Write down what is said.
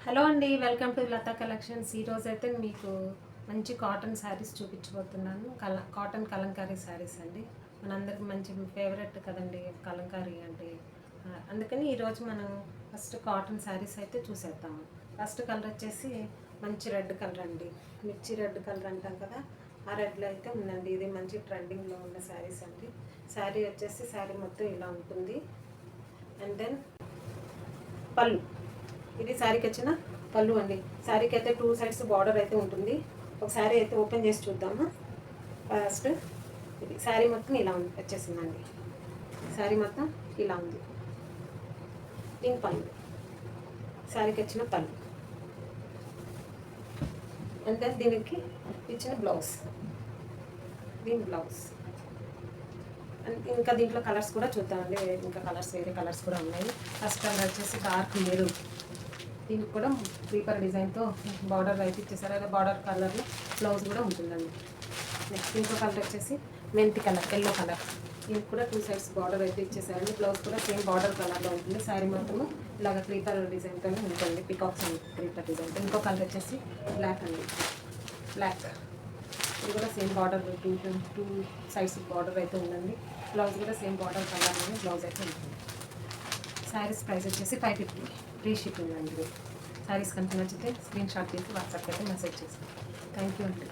Hello అండి, welcome to Lata collections. ఈరోజు అయితే మీకు మంచి కాటన్ శారీస్ చూపించబోతున్నాను. కాటన్ కలంకారీ శారీస్ అండి. మనందరికి మంచి ఫేవరెట్ కదండి కలంకారీ అంటే. అందుకని ఈరోజు మనం ఫస్ట్ కాటన్ శారీస్ అయితే చూసేద్దాము. ఫస్ట్ కలర్ వచ్చేసి మంచి రెడ్ కలర్ అండి. మిర్చి రెడ్ కలర్ అంటాం కదా, ఆ రెడ్లో అయితే ఉందండి. ఇది మంచి ట్రెండింగ్లో ఉన్న శారీస్ అండి. శారీ వచ్చేసి శారీ మొత్తం ఇలా ఉంటుంది. అండ్ దెన్ పళ్ళు, ఇది శారీకి వచ్చిన పళ్ళు అండి. శారీకి అయితే 2 సైడ్స్ బార్డర్ అయితే ఉంటుంది. ఒక శారీ అయితే ఓపెన్ చేసి చూద్దాము. ఫస్ట్ ఇది శారీ మొత్తం ఇలా వచ్చేసిందండి. శారీ మొత్తం ఇలా ఉంది. దీని పళ్ళు, శారీకి వచ్చిన పళ్ళు. అండ్ దెన్ దీనికి ఇచ్చిన బ్లౌజ్, దీని బ్లౌజ్. ఇంకా దీంట్లో కలర్స్ కూడా చూద్దామండి. ఇంకా కలర్స్, వేరే కలర్స్ కూడా ఉన్నాయి. ఫస్ట్ కలర్ వచ్చేసి డార్క్ మెరూన్. దీనికి కూడా క్రీపర్ డిజైన్తో బార్డర్ అయితే ఇచ్చేసారు. అదే బార్డర్ కలర్లో బ్లౌజ్ కూడా ఉంటుందండి. నెక్స్ట్ ఇంకో కలర్ వచ్చేసి మెంతి కలర్, ఎల్లో కలర్. దీనికి కూడా 2 సైడ్స్ బార్డర్ అయితే ఇచ్చేసారండి. బ్లౌజ్ కూడా సేమ్ బార్డర్ కలర్లో ఉంటుంది. శారీ మొత్తము ఇలాగ క్రీపర్ డిజైన్తోనే ఉంటుంది. పికాక్స్ అండ్ క్రీపర్ డిజైన్తో. ఇంకో కలర్ వచ్చేసి బ్లాక్ అండి, బ్లాక్. ఇది కూడా సేమ్ బార్డర్, 2 సైడ్స్ బార్డర్ అయితే ఉందండి. బ్లౌజ్ కూడా సేమ్ బార్డర్ కలర్లోనే బ్లౌజ్ అయితే ఉంటుంది. శారీస్ ప్రైస్ వచ్చేసి 550, ఫ్రీ షిప్పింగ్ అండి. శారీస్ కనుక నచ్చితే స్క్రీన్ షాట్ చేసి వాట్సాప్ అయితే మెసేజ్ చేస్తాను. థ్యాంక్ యూ అండి.